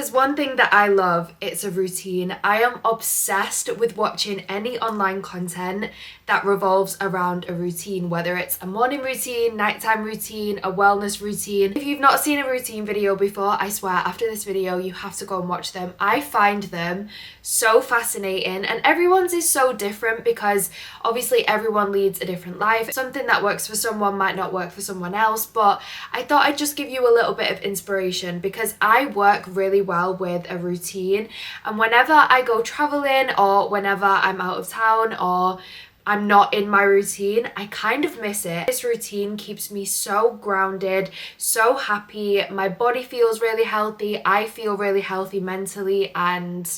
there's one thing that I love, it's a routine. I am obsessed with watching any online content that revolves around a routine, whether it's a morning routine, nighttime routine, a wellness routine. If you've not seen a routine video before, I swear after this video you have to go and watch them. I find them so fascinating, and everyone's is so different because obviously everyone leads a different life. Something that works for someone might not work for someone else, but I thought I'd just give you a little bit of inspiration because I work really well with a routine, and whenever I go traveling or whenever I'm out of town or I'm not in my routine, I kind of miss it. This routine keeps me so grounded, so happy. My body feels really healthy. I feel really healthy mentally, and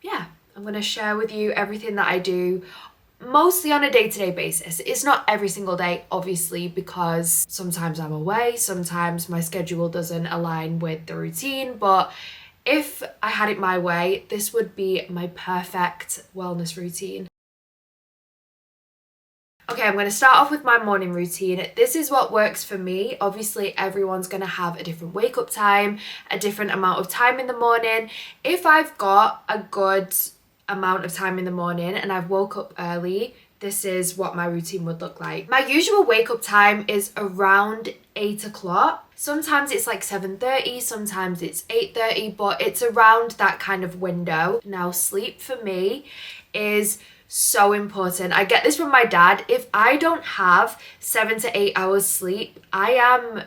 yeah, I'm going to share with you everything that I do mostly on a day-to-day basis. It's not every single day, obviously, because sometimes I'm away, sometimes my schedule doesn't align with the routine, but if I had it my way, this would be my perfect wellness routine. Okay, I'm going to start off with my morning routine. This is what works for me. Obviously, everyone's going to have a different wake up time, a different amount of time in the morning. If I've got a good amount of time in the morning and I've woke up early, this is what my routine would look like. My usual wake up time is around 8 o'clock. Sometimes it's like 7:30, sometimes it's 8:30, but it's around that kind of window. Now, sleep for me is so important. I get this from my dad. If I don't have 7 to 8 hours sleep, I am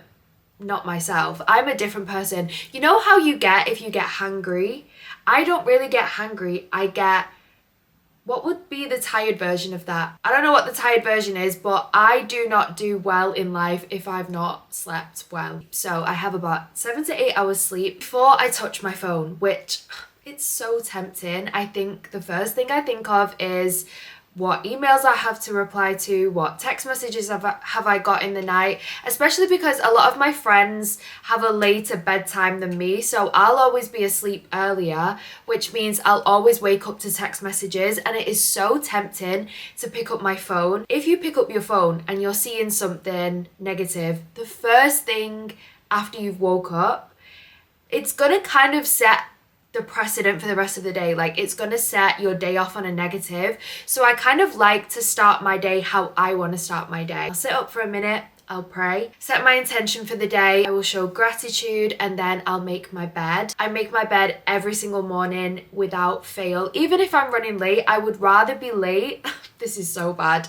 not myself. I'm a different person. You know how you get if you get hangry? I don't really get hangry. I get, what would be the tired version of that? I don't know what the tired version is, but I do not do well in life if I've not slept well. So I have about 7 to 8 hours sleep before I touch my phone, which it's so tempting. I think the first thing I think of is what emails I have to reply to, what text messages have I got in the night, especially because a lot of my friends have a later bedtime than me, so I'll always be asleep earlier, which means I'll always wake up to text messages, and it is so tempting to pick up my phone. If you pick up your phone and you're seeing something negative, the first thing after you've woke up, it's gonna kind of set the precedent for the rest of the day. Like, it's gonna set your day off on a negative. So I kind of like to start my day how I want to start my day. I'll sit up for a minute, I'll pray, set my intention for the day, I will show gratitude, and then I'll make my bed. I make my bed every single morning without fail. Even if I'm running late, I would rather be late. This is so bad.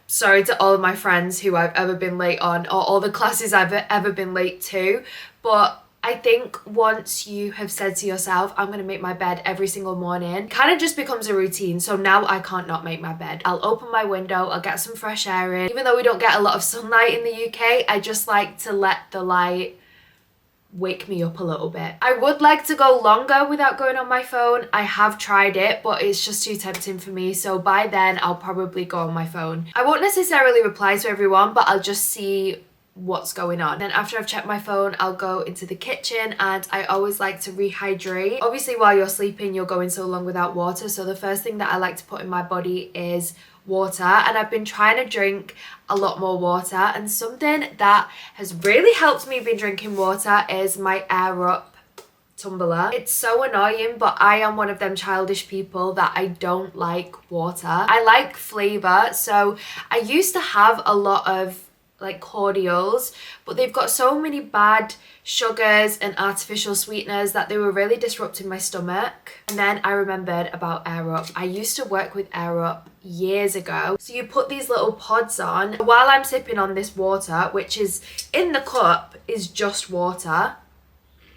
Sorry to all of my friends who I've ever been late on, or all the classes I've ever been late to, but I think once you have said to yourself, I'm going to make my bed every single morning, it kind of just becomes a routine. So now I can't not make my bed. I'll open my window, I'll get some fresh air in. Even though we don't get a lot of sunlight in the UK, I just like to let the light wake me up a little bit. I would like to go longer without going on my phone. I have tried it, but it's just too tempting for me. So by then I'll probably go on my phone. I won't necessarily reply to everyone, but I'll just see what's going on. Then after I've checked my phone, I'll go into the kitchen, and I always like to rehydrate. Obviously, while you're sleeping, you're going so long without water, so the first thing that I like to put in my body is water, and I've been trying to drink a lot more water, and something that has really helped me be drinking water is my Air Up tumbler. It's so annoying, but I am one of them childish people that I don't like water. I like flavor, so I used to have a lot of like cordials, but they've got so many bad sugars and artificial sweeteners that they were really disrupting my stomach. And then I remembered about Air Up. I used to work with Air Up years ago. So you put these little pods on. While I'm sipping on this water, which is in the cup, is just water,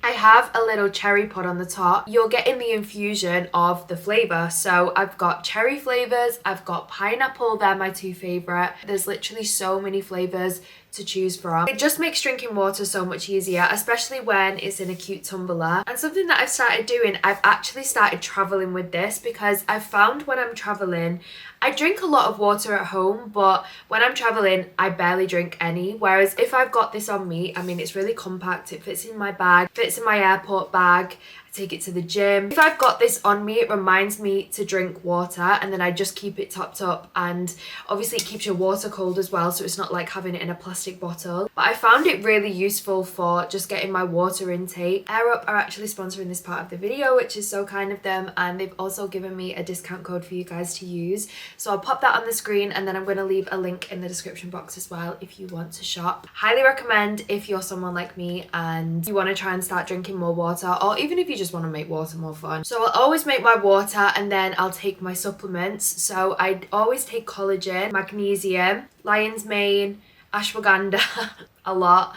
I have a little cherry pod on the top. You're getting the infusion of the flavour. So I've got cherry flavours, I've got pineapple, they're my two favourite. There's literally so many flavours to choose from. It just makes drinking water so much easier, especially when it's in a cute tumbler. And something that I've started doing, I've actually started traveling with this, because I've found when I'm traveling, I drink a lot of water at home, but when I'm traveling, I barely drink any. Whereas if I've got this on me, I mean, it's really compact, it fits in my bag, fits in my airport bag. I take it to the gym. If I've got this on me, it reminds me to drink water, and then I just keep it topped up, and obviously it keeps your water cold as well, so it's not like having it in a plastic bottle. But I found it really useful for just getting my water intake. Air Up are actually sponsoring this part of the video, which is so kind of them, and they've also given me a discount code for you guys to use. So I'll pop that on the screen, and then I'm going to leave a link in the description box as well if you want to shop. Highly recommend if you're someone like me and you want to try and start drinking more water, or even if you just want to make water more fun. So I'll always make my water, and then I'll take my supplements. So I always take collagen, magnesium, lion's mane, ashwagandha a lot,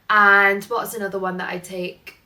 and what's another one that I take?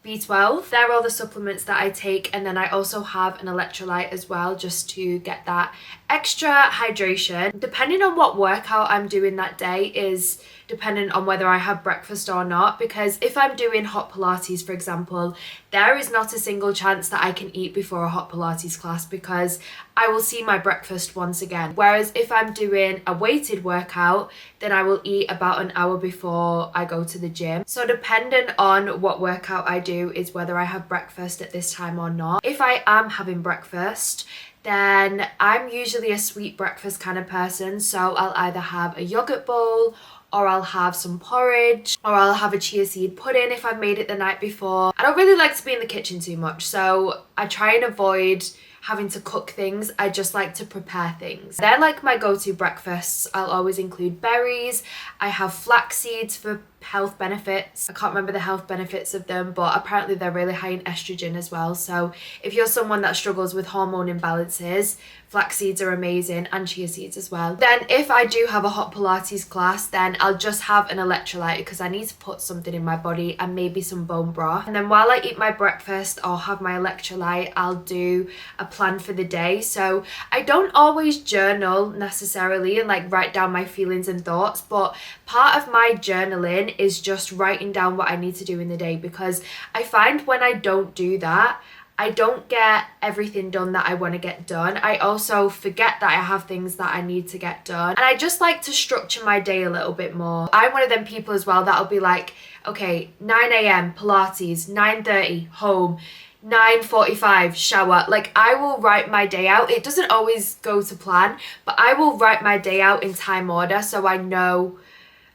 B12. They're all the supplements that I take, and then I also have an electrolyte as well, just to get that extra hydration. Depending on what workout I'm doing that day is dependent on whether I have breakfast or not, because if I'm doing hot Pilates, for example, there is not a single chance that I can eat before a hot Pilates class, because I will see my breakfast once again. Whereas if I'm doing a weighted workout, then I will eat about an hour before I go to the gym. So dependent on what workout I do is whether I have breakfast at this time or not. If I am having breakfast, then I'm usually a sweet breakfast kind of person, so I'll either have a yogurt bowl, or I'll have some porridge, or I'll have a chia seed pudding if I've made it the night before. I don't really like to be in the kitchen too much, so I try and avoid having to cook things. I just like to prepare things. They're like my go-to breakfasts. I'll always include berries. I have flax seeds for health benefits. I can't remember the health benefits of them, but apparently they're really high in estrogen as well. So if you're someone that struggles with hormone imbalances, flax seeds are amazing, and chia seeds as well. Then if I do have a hot Pilates class, then I'll just have an electrolyte, because I need to put something in my body, and maybe some bone broth. And then while I eat my breakfast or have my electrolyte, I'll do a plan for the day. So I don't always journal necessarily and like write down my feelings and thoughts, but part of my journaling is just writing down what I need to do in the day, because I find when I don't do that, I don't get everything done that I want to get done. I also forget that I have things that I need to get done. And I just like to structure my day a little bit more. I'm one of them people as well that'll be like, okay, 9 a.m. Pilates, 9:30 home, 9:45 shower. Like, I will write my day out. It doesn't always go to plan, but I will write my day out in time order, so I know,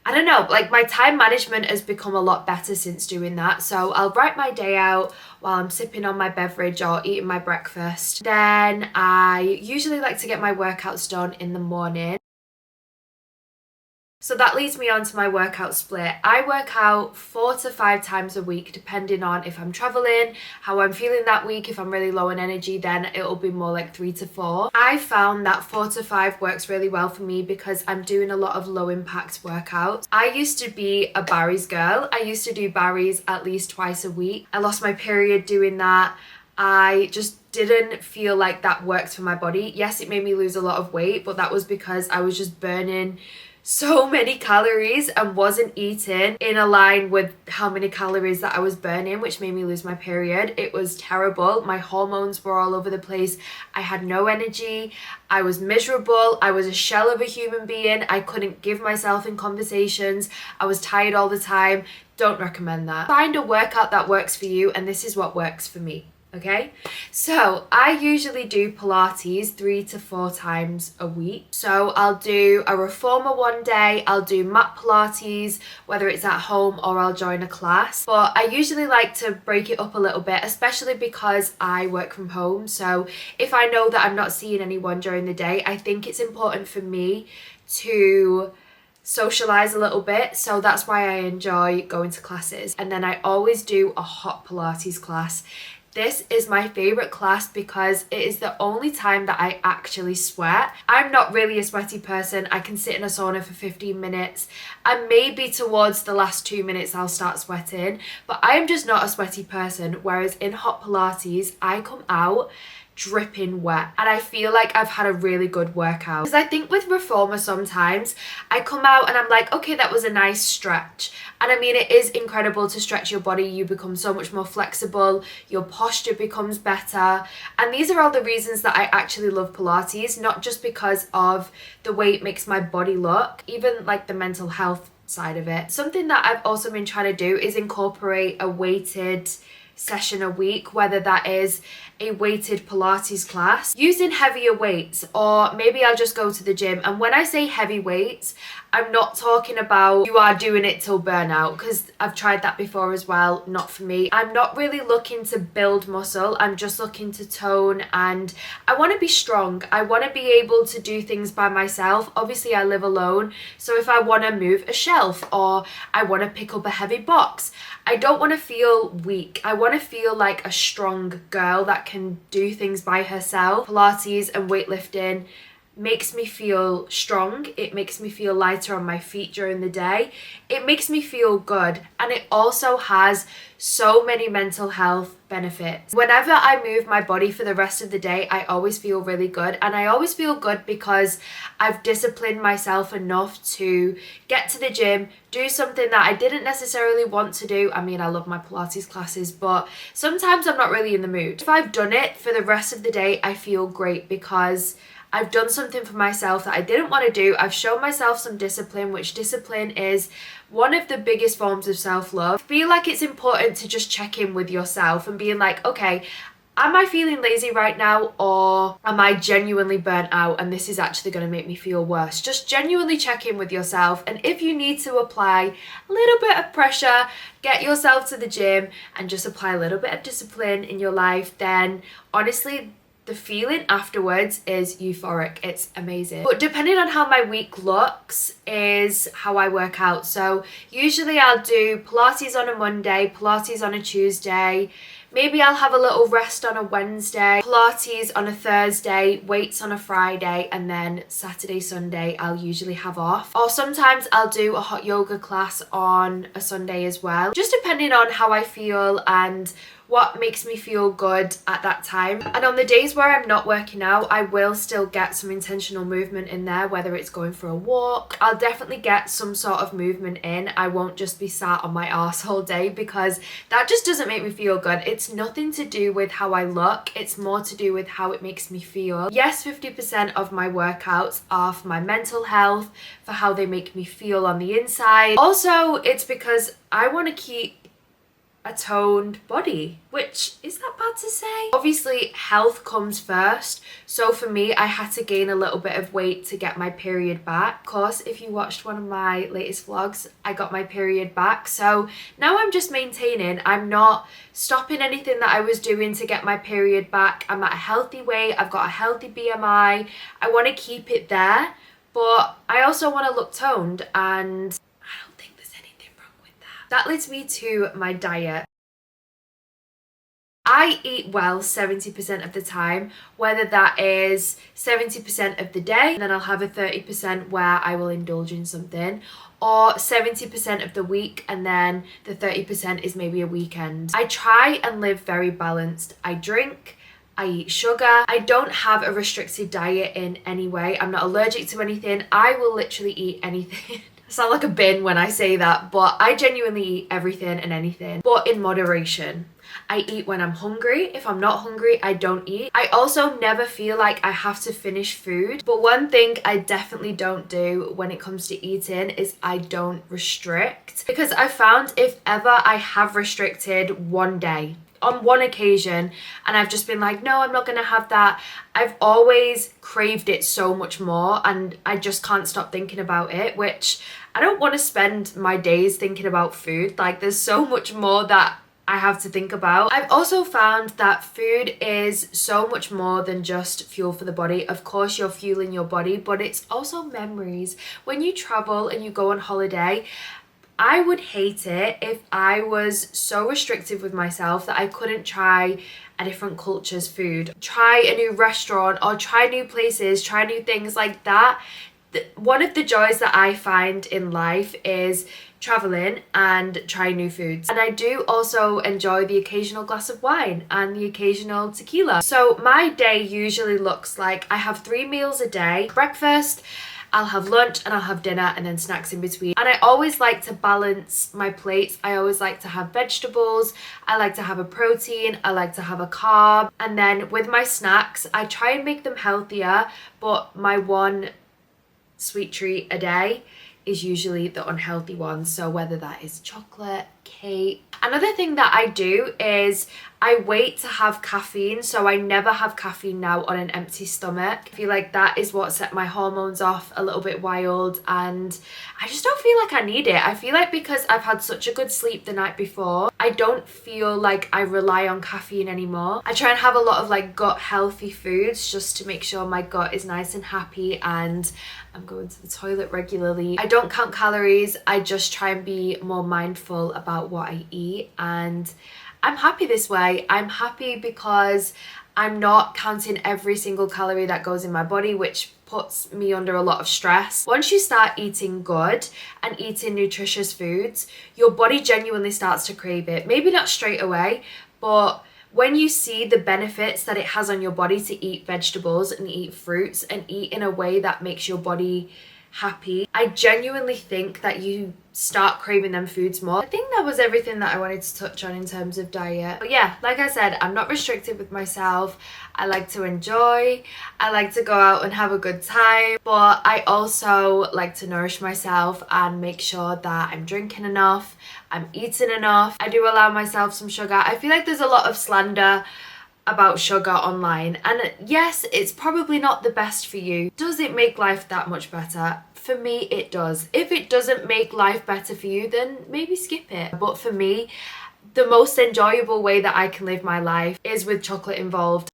I don't know, like my time management has become a lot better since doing that. So I'll write my day out while I'm sipping on my beverage or eating my breakfast. Then I usually like to get my workouts done in the morning. So that leads me on to my workout split. I work out 4 to 5 times a week, depending on if I'm traveling, how I'm feeling that week. If I'm really low on energy, then it'll be more like 3 to 4. I found that 4 to 5 works really well for me because I'm doing a lot of low impact workouts. I used to be a Barry's girl. I used to do Barry's at least twice a week. I lost my period doing that. I just didn't feel like that worked for my body. Yes, it made me lose a lot of weight, but that was because I was just burning so many calories and wasn't eating in a line with how many calories that I was burning, which made me lose my period. It was terrible. My hormones were all over the place. I had no energy. I was miserable. I was a shell of a human being. I couldn't give myself in conversations. I was tired all the time. Don't recommend that. Find a workout that works for you, and this is what works for me. Okay, so I usually do Pilates 3 to 4 times a week. So I'll do a reformer one day, I'll do mat Pilates, whether it's at home or I'll join a class. But I usually like to break it up a little bit, especially because I work from home. So if I know that I'm not seeing anyone during the day, I think it's important for me to socialize a little bit. So that's why I enjoy going to classes. And then I always do a hot Pilates class. This is my favorite class because it is the only time that I actually sweat. I'm not really a sweaty person. I can sit in a sauna for 15 minutes and maybe towards the last 2 minutes I'll start sweating, but I am just not a sweaty person. Whereas in hot Pilates, I come out dripping wet and I feel like I've had a really good workout. Because I think with reformer sometimes I come out and I'm like, okay, that was a nice stretch. And I mean, it is incredible to stretch your body. You become so much more flexible, your posture becomes better. And these are all the reasons that I actually love Pilates, not just because of the way it makes my body look, even like the mental health side of it. Something that I've also been trying to do is incorporate a weighted session a week, whether that is a weighted Pilates class, using heavier weights, or maybe I'll just go to the gym. And when I say heavy weights, I'm not talking about you are doing it till burnout, because I've tried that before as well. Not for me. I'm not really looking to build muscle. I'm just looking to tone, and I want to be strong. I want to be able to do things by myself. Obviously I live alone, so if I want to move a shelf or I want to pick up a heavy box, I don't want to feel weak. I want to feel like a strong girl that can do things by herself. Pilates and weightlifting makes me feel strong. It makes me feel lighter on my feet during the day. It makes me feel good, and it also has so many mental health benefits. Whenever I move my body for the rest of the day, I always feel really good, and I always feel good because I've disciplined myself enough to get to the gym, do something that I didn't necessarily want to do. I mean, I love my Pilates classes, but sometimes I'm not really in the mood. If I've done it for the rest of the day, I feel great because I've done something for myself that I didn't want to do. I've shown myself some discipline, which discipline is one of the biggest forms of self-love. I feel like it's important to just check in with yourself and being like, okay, am I feeling lazy right now, or am I genuinely burnt out and this is actually going to make me feel worse? Just genuinely check in with yourself, and if you need to apply a little bit of pressure, get yourself to the gym and just apply a little bit of discipline in your life, then honestly, the feeling afterwards is euphoric. It's amazing. But depending on how my week looks is how I work out. So usually I'll do Pilates on a Monday, Pilates on a Tuesday, maybe I'll have a little rest on a Wednesday, Pilates on a Thursday, weights on a Friday, and then Saturday, Sunday I'll usually have off. Or sometimes I'll do a hot yoga class on a Sunday as well, just depending on how I feel and what makes me feel good at that time. And on the days where I'm not working out, I will still get some intentional movement in there, whether it's going for a walk. I'll definitely get some sort of movement in. I won't just be sat on my arse all day, because that just doesn't make me feel good. It's nothing to do with how I look, it's more to do with how it makes me feel. Yes, 50% of my workouts are for my mental health, for how they make me feel on the inside. Also, it's because I want to keep a toned body, which is that bad to say? Obviously health comes first, so for me I had to gain a little bit of weight to get my period back. Of course, if you watched one of my latest vlogs, I got my period back, so now I'm just maintaining. I'm not stopping anything that I was doing to get my period back. I'm at a healthy weight, I've got a healthy BMI, I want to keep it there, but I also want to look toned, and that leads me to my diet. I eat well 70% of the time, whether that is 70% of the day, and then I'll have a 30% where I will indulge in something, or 70% of the week, and then the 30% is maybe a weekend. I try and live very balanced. I drink, I eat sugar. I don't have a restricted diet in any way. I'm not allergic to anything. I will literally eat anything. I sound like a bin when I say that, but I genuinely eat everything and anything, but in moderation. I eat when I'm hungry. If I'm not hungry, I don't eat. I also never feel like I have to finish food, but one thing I definitely don't do when it comes to eating is I don't restrict, because I found if ever I have restricted one day, on one occasion, and I've just been like, no, I'm not gonna have that, I've always craved it so much more, and I just can't stop thinking about it, which I don't want to spend my days thinking about food. Like, there's so much more that I have to think about. I've also found that food is so much more than just fuel for the body. Of course, you're fueling your body, but it's also memories. When you travel and you go on holiday, I would hate it if I was so restrictive with myself that I couldn't try a different culture's food, try a new restaurant, or try new places, try new things like that. One of the joys that I find in life is traveling and trying new foods. And I do also enjoy the occasional glass of wine and the occasional tequila. So my day usually looks like I have 3 meals a day. Breakfast, I'll have lunch, and I'll have dinner, and then snacks in between. And I always like to balance my plates. I always like to have vegetables, I like to have a protein, I like to have a carb. And then with my snacks, I try and make them healthier, but my one sweet treat a day is usually the unhealthy ones. So whether that is chocolate, cake. Another thing that I do is I wait to have caffeine, so I never have caffeine now on an empty stomach. I feel like that is what set my hormones off a little bit wild, and I just don't feel like I need it. I feel like because I've had such a good sleep the night before, I don't feel like I rely on caffeine anymore. I try and have a lot of like gut healthy foods just to make sure my gut is nice and happy, and I'm going to the toilet regularly. I don't count calories. I just try and be more mindful about what I eat, and I'm happy this way. I'm happy because I'm not counting every single calorie that goes in my body, which puts me under a lot of stress. Once you start eating good and eating nutritious foods, your body genuinely starts to crave it. Maybe not straight away, but when you see the benefits that it has on your body to eat vegetables and eat fruits and eat in a way that makes your body happy, I genuinely think that you start craving them foods more. I think that was everything that I wanted to touch on in terms of diet. But yeah, like I said, I'm not restricted with myself. I like to enjoy. I like to go out and have a good time, but I also like to nourish myself and make sure that I'm drinking enough, I'm eating enough. I do allow myself some sugar. I feel like there's a lot of slander about sugar online, and yes, it's probably not the best for you. Does it make life that much better? For me, it does. If it doesn't make life better for you, then maybe skip it. But for me, the most enjoyable way that I can live my life is with chocolate involved.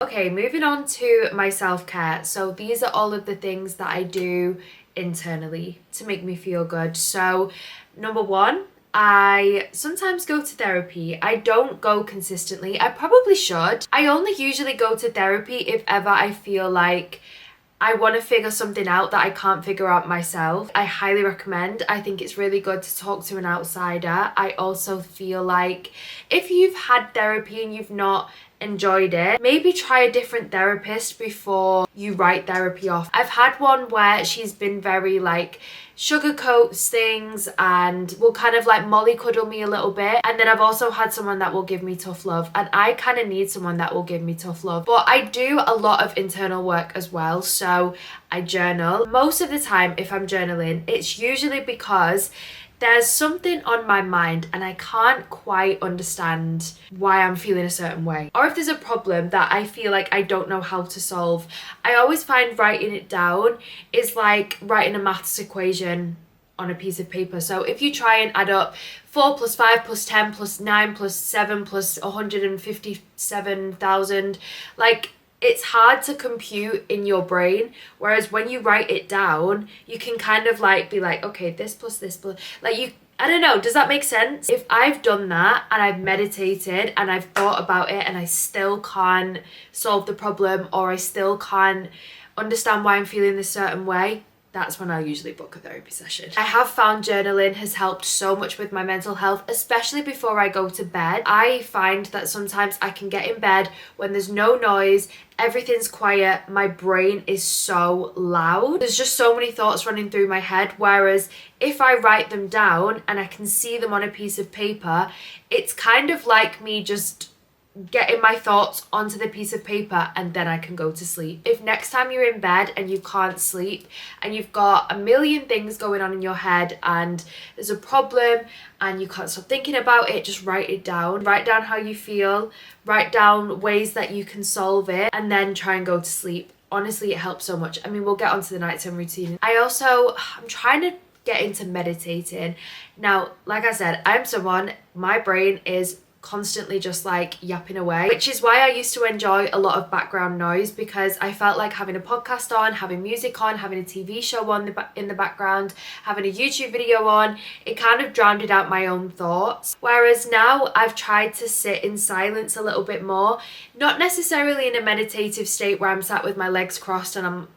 Okay, moving on to my self-care. So these are all of the things that I do internally to make me feel good. So number one, I sometimes go to therapy. I don't go consistently. I probably should. I only usually go to therapy if ever I feel like I want to figure something out that I can't figure out myself. I highly recommend. I think it's really good to talk to an outsider. I also feel like if you've had therapy and you've not enjoyed it, maybe try a different therapist before you write therapy off. I've had one where she's been very like sugarcoats things and will kind of like mollycoddle me a little bit, and then I've also had someone that will give me tough love, and I kind of need someone that will give me tough love. But I do a lot of internal work as well, so I journal. Most of the time if I'm journaling, it's usually because there's something on my mind and I can't quite understand why I'm feeling a certain way. Or if there's a problem that I feel like I don't know how to solve, I always find writing it down is like writing a maths equation on a piece of paper. So if you try and add up 4 plus 5 plus 10 plus 9 plus 7 plus 157,000, like it's hard to compute in your brain, whereas when you write it down, you can kind of like be like, okay, this plus like you, I don't know, does that make sense? If I've done that and I've meditated and I've thought about it and I still can't solve the problem, or I still can't understand why I'm feeling this certain way, that's when I usually book a therapy session. I have found journaling has helped so much with my mental health, especially before I go to bed. I find that sometimes I can get in bed when there's no noise, everything's quiet, my brain is so loud. There's just so many thoughts running through my head, whereas if I write them down and I can see them on a piece of paper, it's kind of like me just getting my thoughts onto the piece of paper, and then I can go to sleep. If next time you're in bed and you can't sleep and you've got a million things going on in your head and there's a problem and you can't stop thinking about it, just write it down. Write down how you feel, write down ways that you can solve it, and then try and go to sleep. Honestly, it helps so much. I mean, we'll get onto the nighttime routine. I'm trying to get into meditating. Now, like I said, I'm someone, my brain is constantly just like yapping away, which is why I used to enjoy a lot of background noise, because I felt like having a podcast on, having music on, having a TV show on in the background, having a YouTube video on, it kind of drowned out my own thoughts. Whereas now I've tried to sit in silence a little bit more, not necessarily in a meditative state where I'm sat with my legs crossed and I'm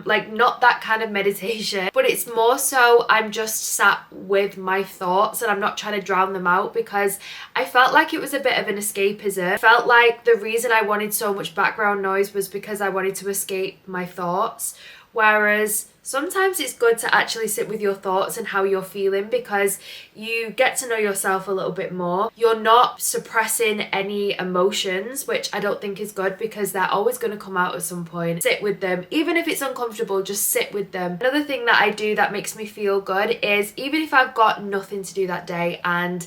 like not that kind of meditation, but it's more so I'm just sat with my thoughts and I'm not trying to drown them out, because I felt like it was a bit of an escapism. I felt like the reason I wanted so much background noise was because I wanted to escape my thoughts, Whereas sometimes it's good to actually sit with your thoughts and how you're feeling, because you get to know yourself a little bit more. You're not suppressing any emotions, which I don't think is good, because they're always going to come out at some point. Sit with them. Even if it's uncomfortable, just sit with them. Another thing that I do that makes me feel good is, even if I've got nothing to do that day and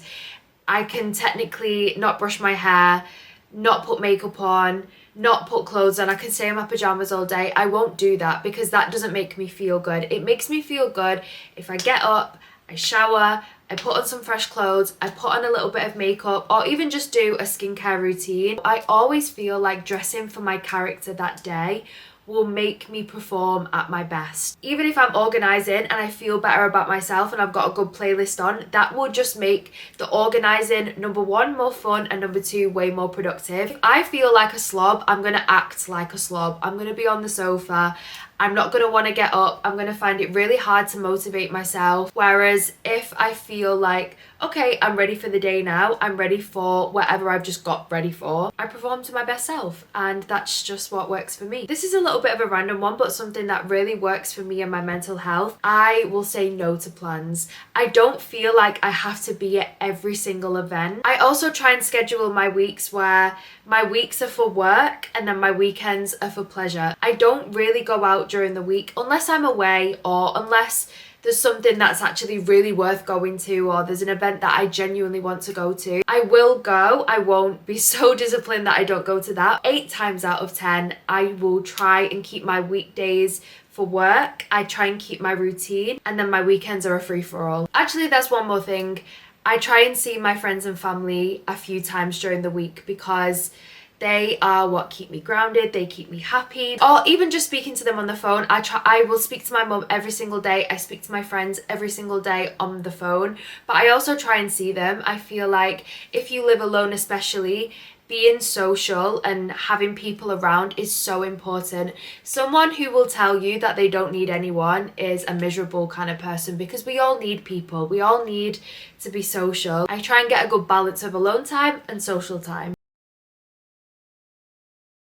I can technically not brush my hair, not put makeup on, not put clothes on, I can stay in my pajamas all day, I won't do that, because that doesn't make me feel good. It makes me feel good if I get up, I shower, I put on some fresh clothes, I put on a little bit of makeup, or even just do a skincare routine. I always feel like dressing for my character that day will make me perform at my best. Even if I'm organising and I feel better about myself and I've got a good playlist on, that will just make the organising, number one, more fun, and number two, way more productive. If I feel like a slob, I'm gonna act like a slob. I'm gonna be on the sofa. I'm not going to want to get up. I'm going to find it really hard to motivate myself. Whereas if I feel like, okay, I'm ready for the day now, I'm ready for whatever I've just got ready for, I perform to my best self, and that's just what works for me. This is a little bit of a random one, but something that really works for me and my mental health. I will say no to plans. I don't feel like I have to be at every single event. I also try and schedule my weeks where my weeks are for work and then my weekends are for pleasure. I don't really go out during the week unless I'm away, or unless there's something that's actually really worth going to, or there's an event that I genuinely want to go to. I will go. I won't be so disciplined that I don't go to that. 8 times out of 10, I will try and keep my weekdays for work. I try and keep my routine, and then my weekends are a free-for-all. Actually, there's one more thing. I try and see my friends and family a few times during the week, because they are what keep me grounded, they keep me happy. Or even just speaking to them on the phone. I will speak to my mum every single day. I speak to my friends every single day on the phone. But I also try and see them. I feel like if you live alone especially, being social and having people around is so important. Someone who will tell you that they don't need anyone is a miserable kind of person, because we all need people. We all need to be social. I try and get a good balance of alone time and social time.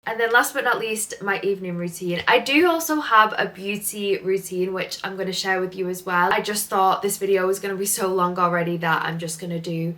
And then last but not least, my evening routine. I do also have a beauty routine, which I'm going to share with you as well. I just thought this video was going to be so long already that I'm just going to do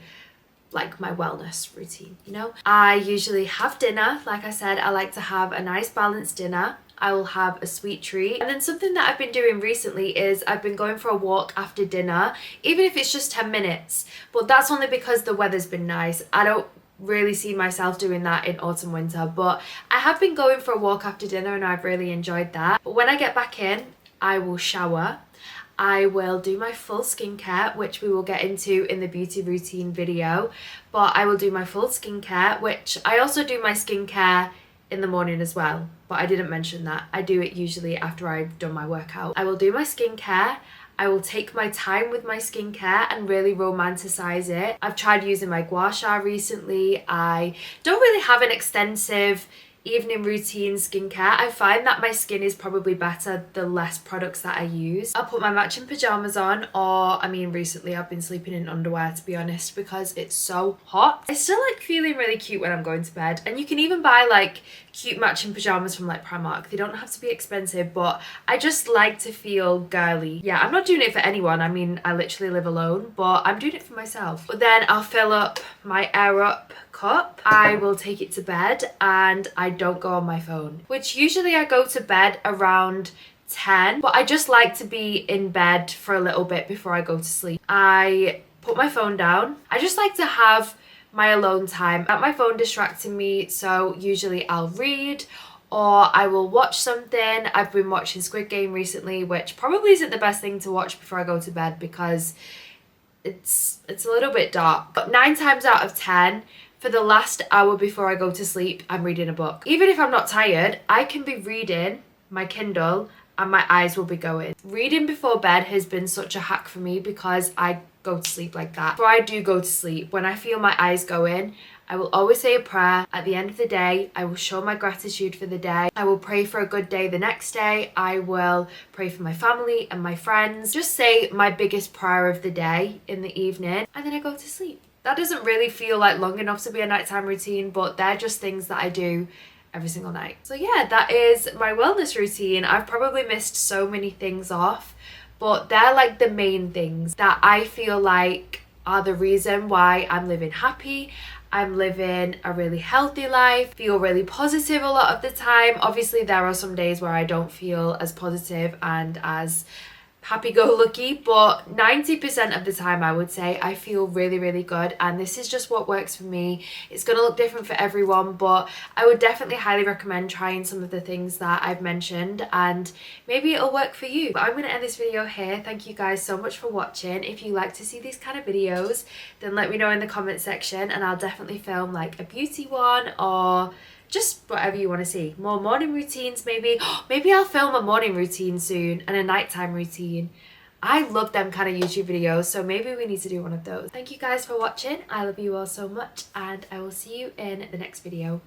like my wellness routine, you know? I usually have dinner. Like I said, I like to have a nice balanced dinner. I will have a sweet treat. And then something that I've been doing recently is I've been going for a walk after dinner, even if it's just 10 minutes. But that's only because the weather's been nice. I don't really see myself doing that in autumn winter, but I have been going for a walk after dinner and I've really enjoyed that. But when I get back in, I will shower. I will do my full skincare, which we will get into in the beauty routine video, but I will do my full skincare, which I also do my skincare in the morning as well, but I didn't mention that. I do it usually after I've done my workout. I will do my skincare. I will take my time with my skincare and really romanticize it. I've tried using my gua sha recently. I don't really have an extensive evening routine skincare. I find that my skin is probably better the less products that I use. I'll put my matching pajamas on, or I mean recently I've been sleeping in underwear, to be honest, because it's so hot. I still like feeling really cute when I'm going to bed, and you can even buy like cute matching pajamas from like Primark. They don't have to be expensive, but I just like to feel girly. Yeah, I'm not doing it for anyone. I mean, I literally live alone, but I'm doing it for myself. But then I'll fill up my Air Up cup. I will take it to bed and I don't go on my phone, which usually I go to bed around 10, but I just like to be in bed for a little bit before I go to sleep. I put my phone down. I just like to have my alone time without my phone distracting me, so usually I'll read or I will watch something. I've been watching Squid Game recently, which probably isn't the best thing to watch before I go to bed because it's a little bit dark. But 9 times out of 10, for the last hour before I go to sleep, I'm reading a book. Even if I'm not tired, I can be reading my Kindle and my eyes will be going. Reading before bed has been such a hack for me because I go to sleep like that. Before I do go to sleep, when I feel my eyes going, I will always say a prayer. At the end of the day, I will show my gratitude for the day. I will pray for a good day the next day. I will pray for my family and my friends. Just say my biggest prayer of the day in the evening, and then I go to sleep. That doesn't really feel like long enough to be a nighttime routine, but they're just things that I do every single night. So yeah, that is my wellness routine. I've probably missed so many things off, but they're like the main things that I feel like are the reason why I'm living happy. I'm living a really healthy life, feel really positive a lot of the time. Obviously, there are some days where I don't feel as positive and as happy-go-lucky, but 90% of the time I would say I feel really, really good, and this is just what works for me. It's gonna look different for everyone, but I would definitely highly recommend trying some of the things that I've mentioned, and maybe it'll work for you. But I'm gonna end this video here. Thank you guys so much for watching. If you like to see these kind of videos, then let me know in the comment section, and I'll definitely film like a beauty one or just whatever you want to see. More morning routines maybe. Maybe I'll film a morning routine soon and a nighttime routine. I love them kind of YouTube videos, so maybe we need to do one of those. Thank you guys for watching. I love you all so much, and I will see you in the next video.